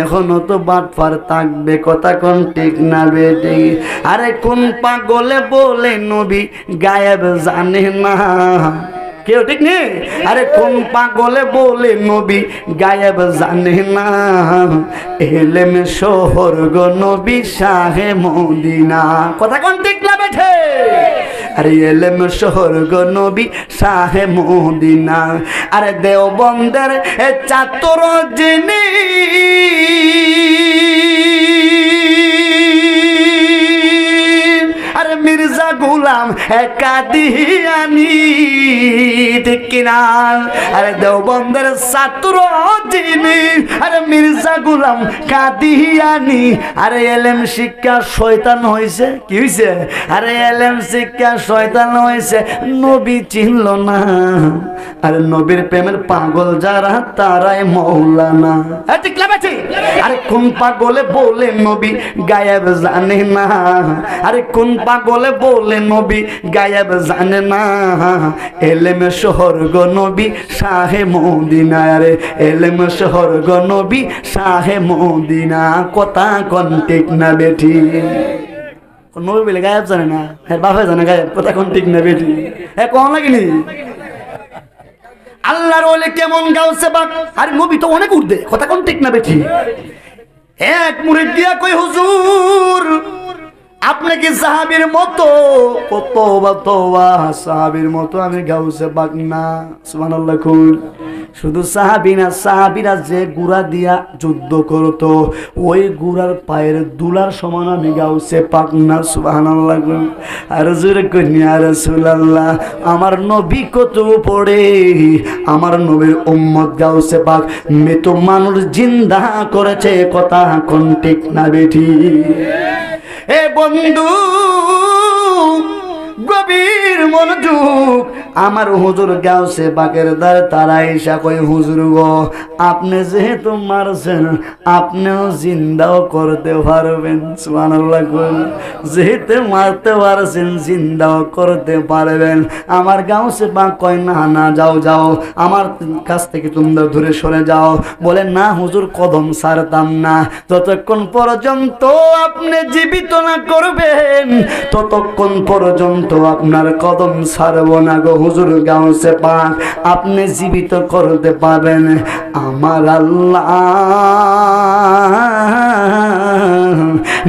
এখনো তো বাটফার থাকবে কথা কোন ঠিক না বেটি আরে কোন পাগলে বলে নবী গায়েব জানে না কেউ ঠিক নেই। আরে কোন পাগলে বলে নবী গায়েব জানে না, এলেম শহর গো নবী শাহে মদিনা। কথা কোন ঠিক না বেঠে? আরে এলেম শহর গো নবী শাহে মদিনা। আরে দেওবন্দের চাতুর যিনি, আরে মির্জা গুলাম কাদিয়ানি, ঠিক কিনা? আরে দেওবন্দের ছাত্র যিনি, আরে মির্জা গুলাম কাদিয়ানি। আরে এলেম শিক্ষা শয়তান হয়েছে, কি হয়েছে? আরে এলেম শিক্ষা শয়তান হয়েছে, নবী চিনল না। আরে নবীর প্রেমের পাগল যারা তারাই মৌলানা। ঠিক লাগছে? আরে কোন পাগলে বলে নবী গায়েব জানে না, আরে কোন পাগলে বলে নবী গায়েব জানে না, এলেম শহর গো নবী শাহে মদিনা। আরে এলেম শহর গো নবী শাহে মদিনা। কথা কোন ঠিক না বেঠি? নবী বলে গায়েব জানে না, হ্যাঁ বাপে জানে গায়েব। কথা কোন ঠিক না বেঠি? হ্যাঁ কোন লাগেনি? আল্লাহর ওলি কেমন গাউসে পাক, আর নবী তো অনেক উর্ধে। কথা কোন ঠিক না বেঠি? এক মুরিদ দিয়া কই হুজুর আপনি কি সাহাবীর মতো? তওবা তওবা, সাহাবীর মতো আমি গাউসে পাক না। সুবহানাল্লাহ। শুধু সাহাবী না, সাহাবীরা যে গুড়া দিয়া যুদ্ধ করতো ওই গুড়ার পায়ের দুলার সমান আমি গাউসে পাক না। সুবহানাল্লাহ। আর জোরে কইনি ইয়া রাসূলুল্লাহ, আমার নবী কত পড়ে, আমার নবীর উম্মত গাউসে পাক মৃত মানুষ জিন্দা করেছে। কথা কোন ঠিক না বেঠি? এ বন্ধু গভীর মনোযোগ, আমার হুজুর গাউসে পাকের দ্বার তারা ঈশা কই হুজুর গো আপনি যেহেতু মারছেন আপনিও জিন্দাও করতে পারবেন। সুবহানাল্লাহ। যেহেতু মারতে পারছেন জিন্দাও করতে পারবেন। আমার গাউসে পাক কয় না না যাও যাও, আমার কাছ থেকে তোমরা দূরে সরে যাও। বলে না হুজুর কদম ছাড়তাম না, যতক্ষণ পর্যন্ত আপনি জীবিত না করবেন ততক্ষণ পর্যন্ত আপনার কদম ছাড়ব না গো হুজুর গাউসে পাক, আপনি জীবিত করতে পারবেন। আমার আল্লাহ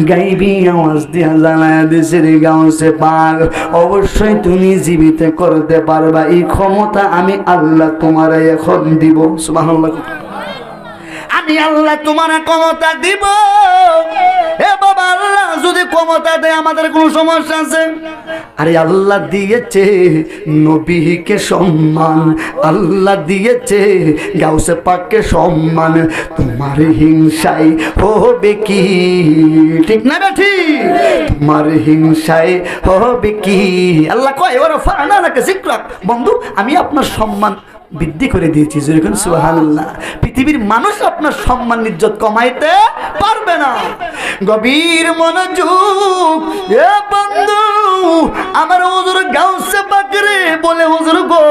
গাইবি আওয়াজ দিয়া জানায় দিছে রে গাউসে পাক অবশ্যই তুমি জীবিত করতে পারবা, এই ক্ষমতা আমি আল্লাহ তোমার এখন দিব। সুবহানাল্লাহ। আমি আল্লাহ তোমার ক্ষমতা দিব। এ বাবা আল্লাহ যদি ক্ষমতা দেয় আমাদের কোন সমস্যা আছে? আরে আল্লাহ দিয়েছে নবীকে সম্মান, আল্লাহ দিয়েছে গাউসে পাককে সম্মান, তোমার হিংসায় হবে কি? ঠিক না বেঠি? তোমার হিংসায় হবে কি? আল্লাহ কয় ওরা ফানা রাখে জিকরাক, বন্ধু আমি আপনার সম্মান বৃদ্ধি করে দিয়েছি। যেরকম সুবহানাল্লাহ। পৃথিবীর মানুষ আপনার সম্মান ইজ্জত কমাইতে পারবে না। গভীর মনোযোগ, এ বন্ধু আমার হুজুর গাউসে পাক রে বলে হুজুর গো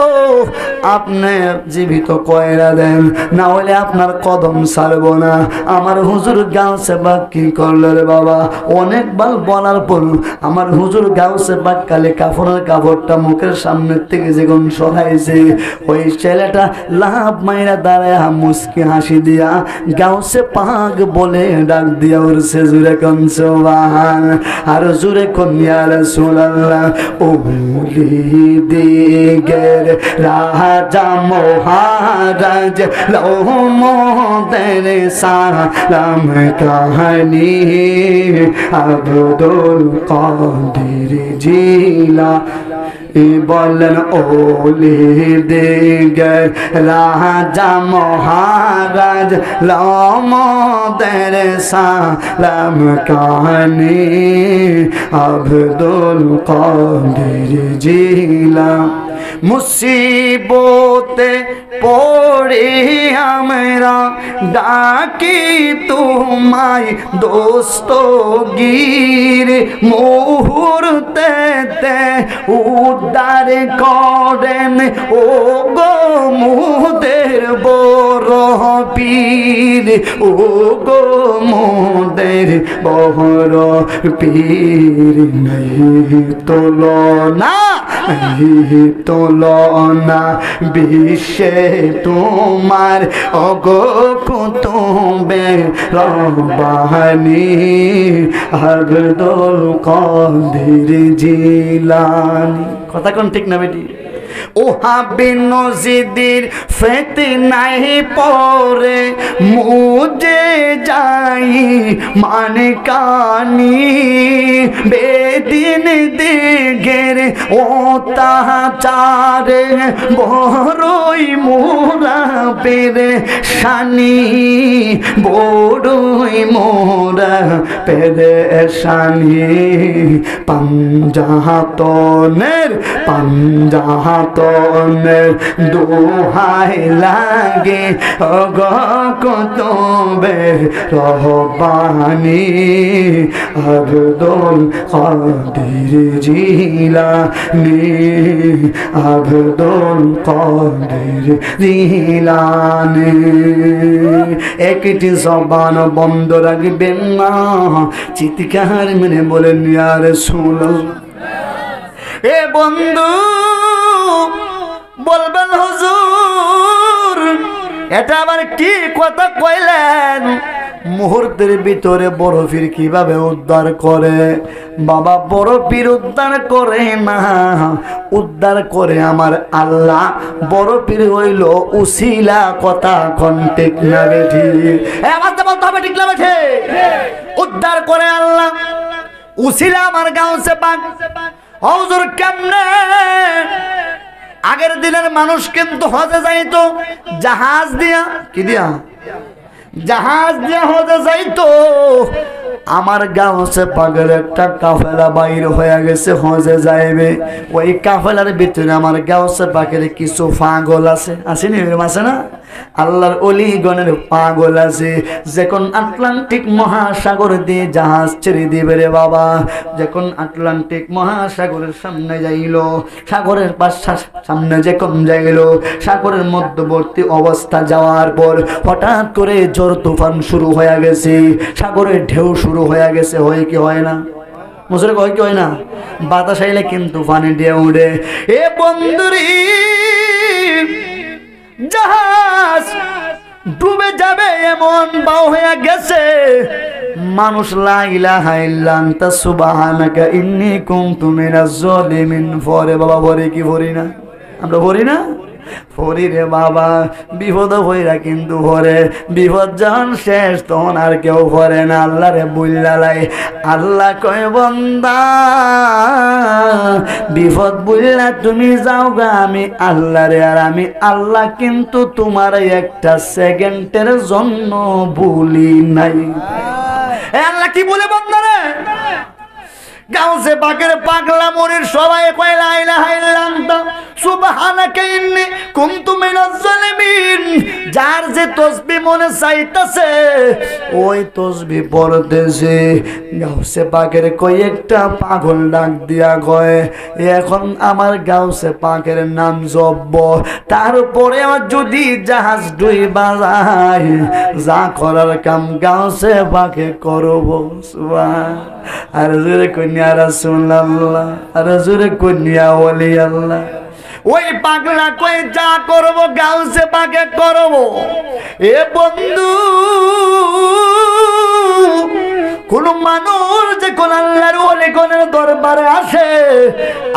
আপনি জীবিত কয়রা দেন, না হলে আপনার কদম ছাড়ব না। আমার হুজুর গাউসে পাক কি করলো রে বাবা? অনেকবার বলার পর আমার হুজুর গাউসে পাক কালে কাফনের কাপড়টা মুখের সামনের থেকে যখন সরাইছে ওই ছেলেটা লাভ মাইরা দাঁড়ায় মুস্কি হাসি দিয়া গাউসে পাক বলে ডাক দিয়া উঠছে জুরে কোন সুবহান। আর জুরে কোন ইয়া রাসূলুল্লাহ। ওলি দিগের রাজা মহারাজ লৌমদের সালাম কাহানি আব্দুল কাদির জিলা বলেন ওলি দিগের রাজা মহারাজ লৌমদের সালাম কাহানি আব্দুল কাদির জিলা। মুসিবতে পড়ে আমরা ডাকি তোমায় দোস্তগীর, মুহূর্তে উদ্ধার করেন ও গো মুদের বড় পীর। পীর ও গো মোদের বহর পীর নাই তুলনা তুলনা বিশ্বে তোমার অগো কুতুবে রব্বানি আব্দুল কাদের জিলানী। কথা কোন ঠিক না বেটি? ওহাবি নজিদির ফিতনায় পড়ে মুজে যাই মানে কানি বেদিন দিগের ও তাহাচারে বড়ই মোরা পেরে শানি বড়ই মোরা পেরে শানি পাঞ্জাতনের পাঞ্জাতনের দোহাই লাগে অগো কুতুবে রব্বানি আব্দুল কাদের জিলানী আব্দুল কাদের জিলানী। একটি জবান বন্ধ রাখবেন না, চিৎকার মেনে বলেন ইয়া রাসূলুল্লাহ। এ বন্ধু বলবেন হুজুর এটা আবার কি কথা কইলেন? মুহূর্তের ভিতরে বড় পীর কিভাবে উদ্ধার করে? বাবা বড় পীর উদ্ধার করে না, উদ্ধার করে আমার আল্লাহ। বড় পীর হইল উসিলা। কথা কোন ঠিক না বেঠি? বলতে হবে ঠিক না বেঠে? উদ্ধার করে আল্লাহ, উসিলা আমার গাউসে পাক। হুজুর কেমনে? আগের দিনের মানুষ কিন্তু হজে যাইতো জাহাজ দিয়া। কি দিয়া? জাহাজ দিয়া হজে যাইতো। আমার গাউসে পাগের একটা কাফেলা বাইর হয়ে গেছে, হজে যাইবে। ওই কাফেলার ভিতরে আমার গাউসে পাগের কিছু পাগল আছে। আসেনি? আছে না? আল্লাহর অলিগণের পাগল আছে। যখন আটলান্টিক মহাসাগর দিয়ে জাহাজ ছেড়ে দিবে রে বাবা, যখন আটলান্টিক মহাসাগরের সামনে যাইল, সাগরের সামনে যখন যাইল, সাগরের মধ্যবর্তী অবস্থা যাওয়ার পর হঠাৎ করে ঝড় তুফান শুরু হয়ে গেছে, সাগরের ঢেউ শুরু হয়ে গেছে। হয় কি হয় না? মুসরে হয় কি হয় না? বাতাস আইলে কিন্তু পানি দিয়ে উড়ে। এ বন্ধুরি জাহাজ ডুবে যাবে এমন বাও হয়ে গেছে। মানুষ লা ইলাহা ইল্লা আনতা সুবহানাকা ইন্নী কুনতু মিনাজ জালিমিন পরে। বাবা পরে কি পড়ি না? আমরা পড়ি না? পড়ি রে বাবা। বিপদ হইরা কিন্তু পরে, বিপদ যখন শেষ তখন আর কেউ পড়ে না। আল্লাহ রে বুঝলাই। আল্লাহ কয় বান্দা বিপদ বুঝলা তুমি যাও গা, আমি আল্লাহ রে। আর আমি আল্লাহ কিন্তু তোমার একটা সেকেন্ডের জন্য ভুলি নাই। আল্লাহ কি বলে বান্দা রে? গাউসে পাকের পাগলা মরির সবাই কয় লা ইলাহা ইল্লা আনতা সুবহানাকা ইন্নী কুনতু মিনাজ জালিমিন। যার যে তসবিহ মনে চাইতেছে ওই তসবিহ পড়তেছে। গাউসে পাকের কয়েকটা পাগল ডাক দিয়া কয় এখন আমার গাউসে পাকের নাম জপব, তারপরে আমার যদি জাহাজ ডুইবা যায়, যা করার কাম গাউসে পাকে করব। সুবহান। আর জোরে কন্যা রাসূলুল্লাহ, আর জোরে কন্যা ওলি আল্লাহ। ওই পাগলা কই যা করব গাউসে পাকে করব। এ বন্ধু কোন মানুষ যে কোন আল্লাহর ওলি কোনের দরবারে আসে,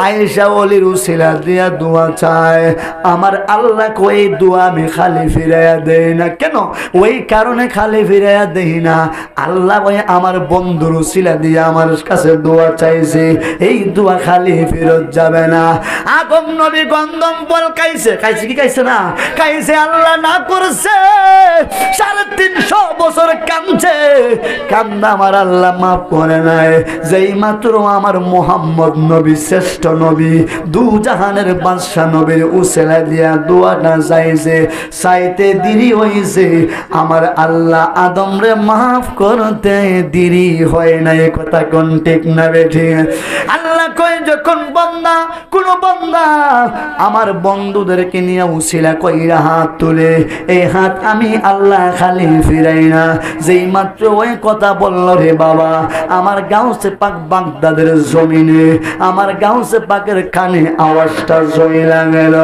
আয়েশা ওলির উসিলা দিয়া দোয়া চায়, আমার আল্লাহ কই দোয়া আমি খালি ফিরাইয়া দেই না। কেন? ওই কারণে খালি ফিরাইয়া দেই না, আল্লাহ কই আমার বন্ধুর উসিলা দিয়া আমার কাছে দোয়া চাইছে, এই দোয়া খালি ফেরত যাবে না। আগম নবী গন্ধম বল খাইছে, খাইছে কি খাইছে না? খাইছে। আল্লাহ না করছে 350 বছর কাঁদছে, কান্দা আমার আল্লাহ মাফ করে নাই। যেই মাত্র আমার মুহাম্মদ নবী নবী শ্রেষ্ঠ নবী দু জাহানের বাদশা নবীর উসিলা দিয়া দোয়াটা চাইছে, চাইতে দেরি হইছে, আমার আল্লাহ আদম রে মাফ করতে দেরি হয় না। এই কথা কোন ঠিক না বেঠি? আল্লাহ কয় যখন বান্দা কোন বান্দা আমার বন্ধুদেরকে নিয়ে উসিলা কইরা হাত তুলে, এই হাত আমি আল্লাহ খালি ফিরাই না। যেই মাত্র ওই কথা বলল রে বাবা, আমার গাউসে পাক বাগদাদের জমিনে, আমার গাউসে পাকের কানে আওয়াজটা জইলা গেল।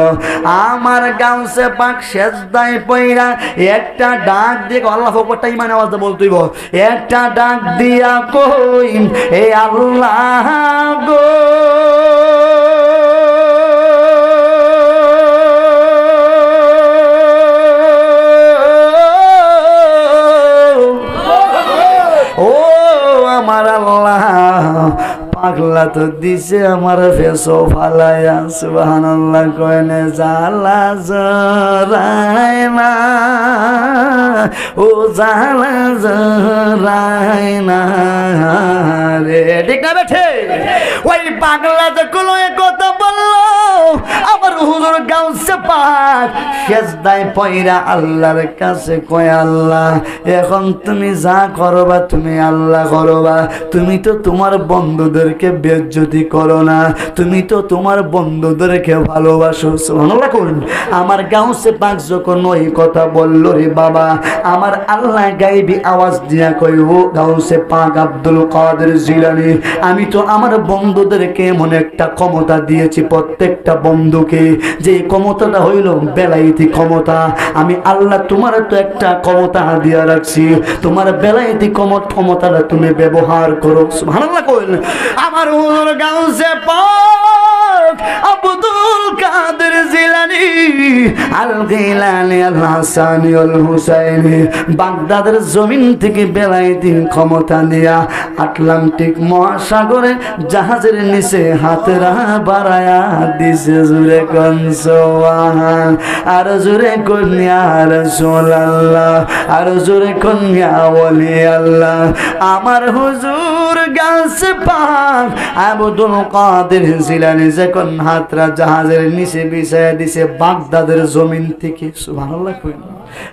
আমার গাউসে পাক সেজদায় পইরা একটা ডাক দিয়ে আল্লাহ আকবার ইমান আওয়াজ বলতেইব, একটা ডাক দিয়া কই এ আল্লাহ গো আমার আল্লাহ পাগলা তো দিছে আমার ফেসো ফালায়া। সুবহানাল্লাহ কয়নে জালা জরায় না, ও জালা জরায় না রে। ঠিক না বেঠে? ওই পাগলা যখন ওই কথা বললো, আমার হুজুর গাউসে পাক সেজদায় পয়রা আল্লাহর কাছে কয়, আল্লাহ এখন তুমি যা করবা তুমি আল্লাহ করবা, তুমি তো তোমার বন্ধুদেরকে বেজ্জতি করো না, তুমি তো তোমার বন্ধুদেরকে ভালোবাসো। সুবহানাল্লাহ করুন। আমার গাউসে পাক যখন ওই কথা বলল রে বাবা, আমার আল্লাহ গাইবি আওয়াজ দিয়া কই, ও গাউসে পাক আব্দুল কাদের জিলানী, আমি তো আমার বন্ধুদেরকে এমন একটা ক্ষমতা দিয়েছি, প্রত্যেকটা বন্ধুকে, যে ক্ষমতাটা হইল বেলায়েতি ক্ষমতা। আমি আল্লাহ তোমার তো একটা ক্ষমতা দিয়া রাখছি, তোমার বেলায়েতি ক্ষমতাটা তুমি ব্যবহার করো। সুবহানাল্লাহ কইল। আমার হুজুর গাউসে পাক আব্দুল কাদের জিলানী আল গিলানী আল হাসানী আল হুসাইনী বাগদাদের জমিন থেকে বেলায়েতি ক্ষমতা নিয়া আটলান্টিক মহাসাগরে জাহাজের নিচে হাতেরা বাড়ায়া দিছে। জুরে কোন সুবহান, আর জুরে কোন ইয়া রাসূলুল্লাহ, আর জুরে কোন ইয়া ওলি আল্লাহ। আমার হুজুর গাউসে পাক আব্দুল কাদের জিলানী যখন হাতরা জাহাজের নিচে বিছায়া দিছে বাগদাদের জমিন থেকে। সুবহানাল্লাহ কইল।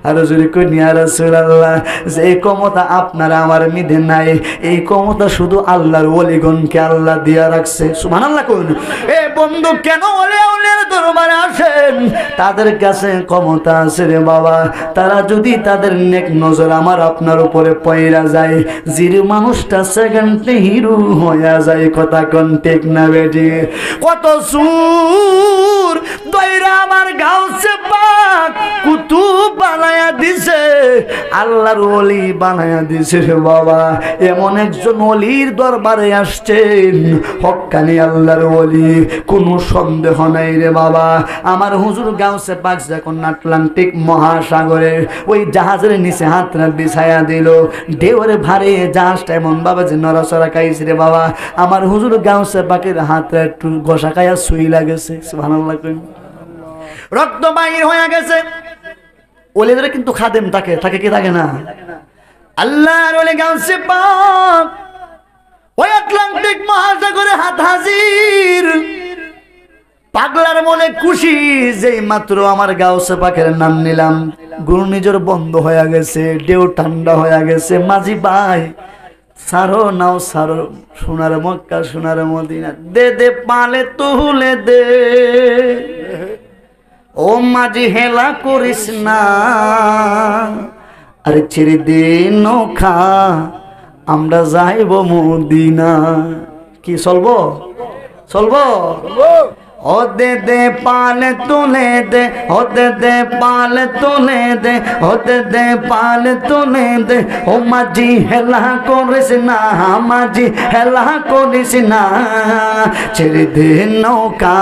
আর জুরে কোন ইয়া রাসূলুল্লাহ, যে ক্ষমতা আপনারা আমার মিদে নাই, এই ক্ষমতা শুধু আল্লাহর ওলিগণকে আল্লাহ দিয়া রাখছে। সুবহানাল্লাহ কইল। এ বন্ধু কেন ওলি আউলিয়ার দরবারে আসেন? তাদের কাছে ক্ষমতা আছে রে বাবা, তারা যদি তাদের নেক নজর আমার আপনার উপরে পয়রা যায়, জিরো মানুষটা সেকেন্ডে হিরো হয়ে যায়। কথা কোন ঠিক না বেটি? কত সুর দইরা আমার গাউসে পাক কুতুব বানায়া দিছে, আল্লাহর ওলি বানায়া দিছে রে বাবা। এমন একজন ওলির দরবারে আসছেন, হক্কানি আল্লাহর ওলি, কোনো সন্দেহ নাই রে বাবা। আমার হুজুর গাউসে পাক যখন আটলান্টিক মহাসাগরে ওই জাহাজের নিচে হাতটা বিছায়া দিল, ঢেউর ভারে জাহাজটা এমন বাবা যে নড়াচড়া খাইছে রে বাবা। আমার হুজুর গাউসে পাকের হাতটা একটু ঘষা খাইয়া সুই লাগেছে। সুবহানাল্লাহ কই। রক্ত বাইর হয়ে গেছে। ওলিদের কিন্তু খাদেম থাকে, থাকে কি থাকে না? আল্লাহর ওলি গাউসে পাক ওই আটলান্টিক মহাসাগরে হাত হাজির। পাগলার মনে খুশি, যেই মাত্র আমার গাউসে পাকের নাম নিলাম, ঘূর্ণিঝড় বন্ধ হয়ে গেছে, ঢেউ ঠান্ডা হয়ে গেছে। মাঝি ভাই সারো নাও সারো, সোনার মক্কা সোনার মদিনা, দে দে পালে তুলে দে, ও মাঝি হেলা করিস না, আরে ছেড়ে দে নৌকা, আমরা যাইব মদিনা। কি চলবো? চলবো? ও দে দে পালে তুলে দে, ও দে দে পালে তুলে দে, ও দে দে পালে তুলে দে, ও মাঝি হেলা করিস না, মাঝি হেলা করিস না, ছেড়ে দে নৌকা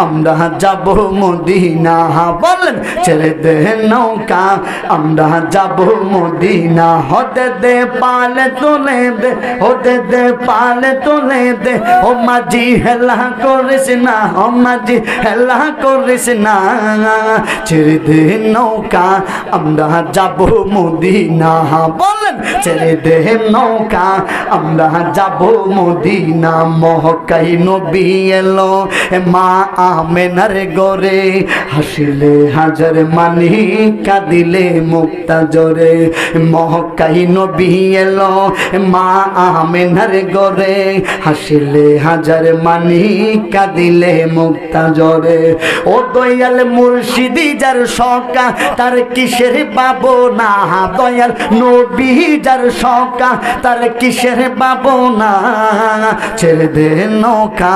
আমরা যাব মদিনা। বলেন ছেড়ে দে নৌকা আমরা যাব মদিনা। ও দে দে পালে তুলে দে, ও দে দে পালে তুলে দে, ও মাঝি হেলা করিস না, ও মাঝি হেলা করিস না, ছেড়ে দে নৌকা আমরা যাব মদিনা। বলেন ছেড়ে দে নৌকা আমরা যাব মদিনা। মহকাই নবী এলো মা আমেনার গরে, হাসিলে হাজার মানি কাঁদিলে মুক্তা জোরে। মহকাই নবী এলো মা আমেনার গরে, হাসিলে হাজার মানি কাঁদিলে মুক্তা জোরে। ও দয়াল মুর্শিদি যার সকা তার কিসের পাবো না, দয়াল নবী যার সকা তার কিসের পাবো না। ছেড়ে দে নৌকা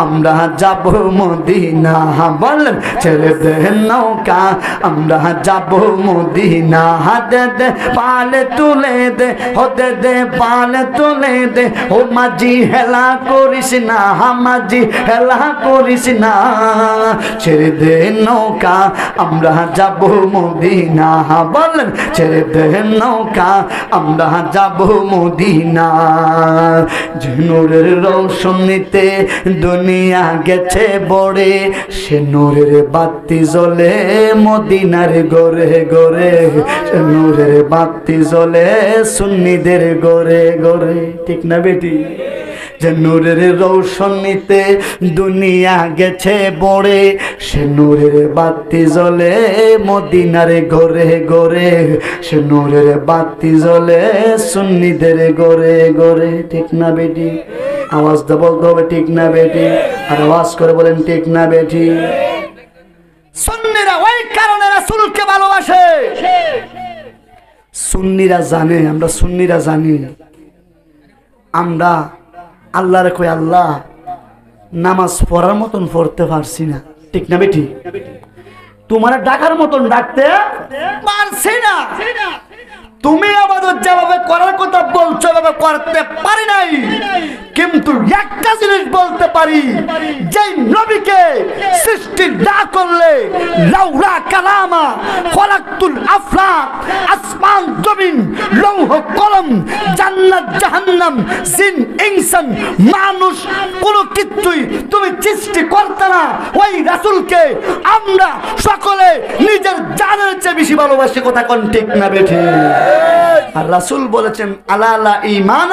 আমরা যাব মদিনা। বলেন ছেড়ে দে নৌকা আমরা যাব মদিনা। দে দে পাল তুলে দে, হতে দে পাল তুলে দে। ও মাঝি হেলা করিস না, মাঝি হেলা করিস না। ছেড়ে দে নৌকা আমরা যাব মদিনা। বলেন ছেড়ে দে নৌকা আমরা যাব মদিনা। যে নূরের রৌশনীতে দুনিয়া গেছে বড়ে, সে নূরের বাতি জ্বলে মদিনার গরে গরে। সে নূরের বাতি জ্বলে সুন্নিদের গরে গরে। ঠিক না বেটি? যে নূরের রৌশনীতে দুনিয়া গেছে বড়ে, সে নূরের বাতি জ্বলে মদিনার ঘরে ঘরে। সে নূরের বাতি জ্বলে সুন্নিদের ঘরে ঘরে। ঠিক না বেটি? আওয়াজটা বলতে হবে ঠিক না বেটি? আর আওয়াজ করে বলেন ঠিক না বেটি? সুন্নিরা ওই কারণে রাসূলকে ভালোবাসে। সুন্নিরা জানে, আমরা সুন্নিরা জানি আমরা আল্লাহরে কই আল্লাহ নামাজ পড়ার মতন পড়তে পারছি না। ঠিক না বেটি? তোমার ডাকার মতন ডাকতে পারছি না। তুমি আবাদত যেভাবে করার কথা বলছো এভাবে করতে পারি নাই, কিন্তু একটা জিনিস বলতে পারি, যে নবীকে সৃষ্টি না করলে লাউলা কালামা খলাকতুল আফলাক, আসমান জমিন লৌহ কলম জান্নাত জাহান্নাম জিন ইনসান মানুষ কোনো কিছুই তুমি সৃষ্টি করতে না। ওই রাসূলকে আমরা সকলে নিজের জানের চেয়ে বেশি ভালোবাসি। কথা কোন ঠিক না বেঠে? আর রাসূল বলেছেন আলা ঈমান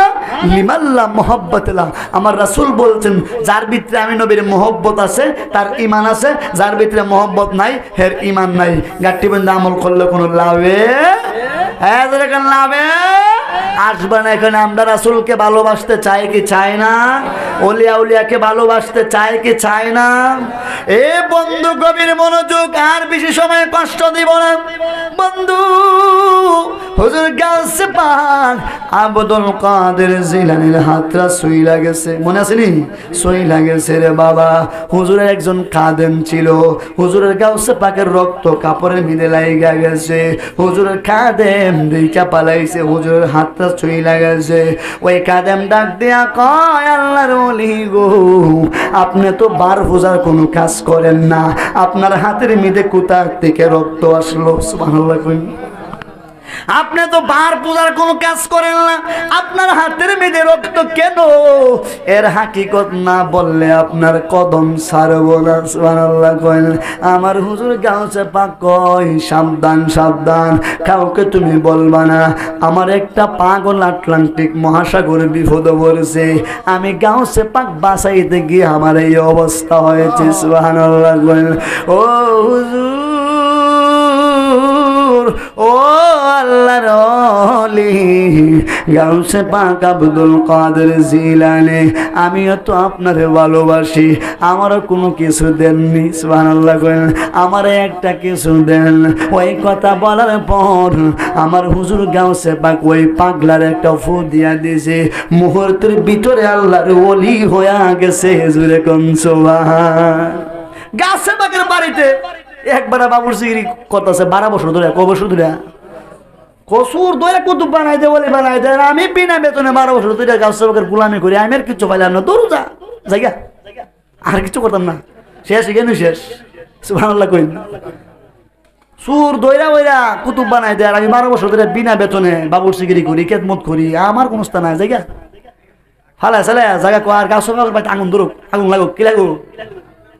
লিমাল্লা মুহাব্বাতিল্লাহ। আমার রাসূল বলেছেন যার ভিতরে আমি নবীর মুহাব্বত আছে তার ঈমান আছে, যার ভিতরে মুহাব্বত নাই এর ঈমান নাই। গাট্টি বন্ধ আমল করলে কোনো লাভে লাভে আসবে না। এখানে আমরা রাসূলকে ভালোবাসতে চাই কি চাই না? ওলিয়া উলিয়াকে ভালোবাসতে চাই কি চাই না? এ বন্ধু গভীর মনোযোগ, আর বেশি সময় কষ্ট দিব না বন্ধু। হুজুর গাউসে পাক আব্দুল কাদের জিলানীর হাতটা সুই লাগেছে, মনে আছে নি? সুই লাগেছে রে বাবা। হুজুরের একজন কাদেম ছিল, হুজুরের গাউসে পাকের রক্ত কাপড়ের মিলে লাগা গেছে। হুজুরের কাদেম দিকা পালাইছে, হুজুরের হাতটা সুই লাগেছে। ওই কাদেম ডাক দিয়া কয় আল্লাহর ওলি গো, আপনি তো বার পূজার কোনো কাজ করেন না, আপনার হাতের মিলে কোথা থেকে রক্ত আসলো? সুবহানাল্লাহ। আপনি তো বার পূজার কোনো কাজ করেন না, আপনার হাতের মেয়েদের রক্ত কেন? এর হাকিকত না বললে আপনার কদম ছাড়ব না। সুবহানাল্লাহ কইলেন। আমার হুজুর গাউসে পাক কয় সাবধান সাবধান, কাউকে তুমি বলবা না। আমার একটা পাগল আটলান্টিক মহাসাগরে বিপদ পড়েছে, আমি গাউসে পাক বাঁচাইতে গিয়ে আমার এই অবস্থা হয়েছে। সুবহানাল্লাহ কইলেন। ও হুজুর, ও আল্লাহর ওলি গাউসে পাক আব্দুল কাদের জিলানী, আমিও তো আপনারে ভালোবাসি, আমারও কোনো কিছু দেননি। সুবহানাল্লাহ কইলেন। আমারে একটা কিছু দেন। ওই কথা বলার পর আমার হুজুর গাউসে পাক ওই পাগলার একটা ফু দিয়া দিয়েছে, মুহূর্তের ভিতরে আল্লাহর ওলি হয়ে গেছে। জুরে কোন সুবহান। গাউসে পাকের বাড়িতে একবার বাবুর সিগরি করতেছে 12 বছর ধরে। ক বছর ধরে? কসুর ধরে কুতুব বানাই দে বলে বানাই দে। আমি বিনা বেতনে 12 বছর ধরে গাউসে পাকের গোলামি করি, আমি আর কিছু পাইলাম না। দৌড় যা জায়গা, আর কিছু করতাম না। শেষ কেন শেষ? সুবহানাল্লাহ কইন। সুর দইরা বইরা কুতুব বানাই দে, আর আমি 12 বছর ধরে বিনা বেতনে বাবুর সিগরি করি, খেদমত করি, আমার কোনো স্থান নাই। জায়গা ফালা সালা জায়গা কো আর গাউসে পাকের বাড়িতে আগুন ধরুক, আগুন লাগুক, কি লাগুক?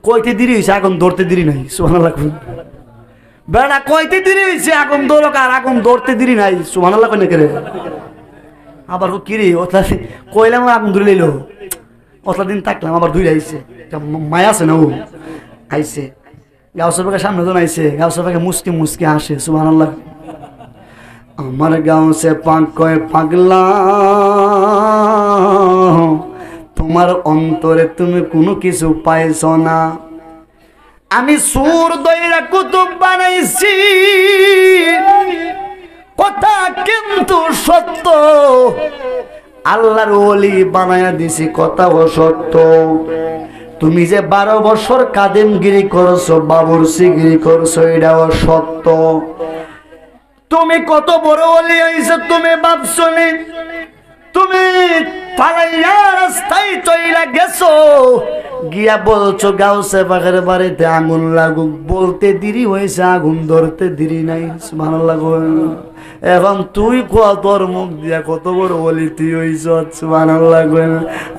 কইতে দেরি হয়েছে আগুন ধরতে দেরি নাই সুবহানাল্লাহ বেড়া কইতে দেরি হয়েছে আগুন ধরো আর আগুন ধরতে দেরি নাই সুবহানাল্লাহ কই না করে আবার কি রে ওটা কইলাম আগুন ধরে লইলো অতলা দিন থাকলাম আবার ধুই আইছে মায়া আছে না ও আইছে গাউসের পাকে সামনে জন আইছে গাউসের পাকে মুস্কি মুস্কি আসে সুবহানাল্লাহ আমার গাউসে পাক কয় পাগলা তোমার অন্তরে তুমি কোনো কিছু পাইছ না আমি সুর দইরা কুতুব বানাইছি কথা কিন্তু সত্য আল্লাহর ওলি বানায়া দিছি কথাও সত্য তুমি যে 12 বছর কাদেমগিরি করছো বাবুরসিগিরি করছো এটাও সত্য তুমি কত বড় ওলি হইছো তুমি ভাবছো নি তুমি পালাইয়া রাস্তায় চইলা গেছো গিয়া বলছো গাউসে পাকের বাড়িতে আগুন লাগুক বলতে দেরি হয়েছে আগুন ধরতে দেরি নাই সুবহানাল্লাহ এখন তুই কোয়া তোর মুখ দিয়া কত বড় বলি তুই হইছ সুবহানাল্লাহ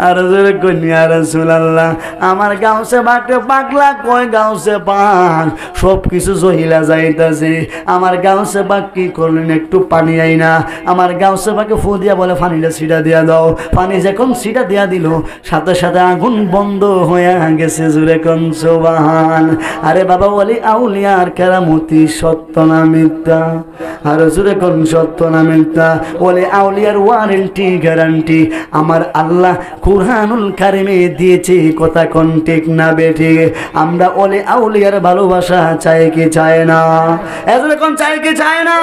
আর জোরে কইনি আর রাসূলুল্লাহ আমার গাউসে বাকে পাগলা কয় গাউসে পাক সব কিছু জহিলা যাইতাছে আমার গাউসে বাক কি করলেন একটু পানি আই না আমার গাউসে বাকে ফু দিয়া বলে পানিটা ছিটা দিয়া দাও পানি যখন ছিটা দিয়া দিল সাথে সাথে আগুন বন্ধ হয়ে গেছে জোরে কোন সুবহান আরে বাবা বলি আউলিয়ার কেরামতি সত্য না মিথ্যা আর জোরে কোন সত্য না মিথ্যা বলে আউলিয়ার ওয়ারেন্টি গ্যারান্টি আমার আল্লাহ কুরআনুল কারিমে দিয়েছে কথা কোন ঠিক না বেঠিক আমরা ওলে আউলিয়ার ভালোবাসা চাই কি চায় না এজন্য কোন চাই কি চায় না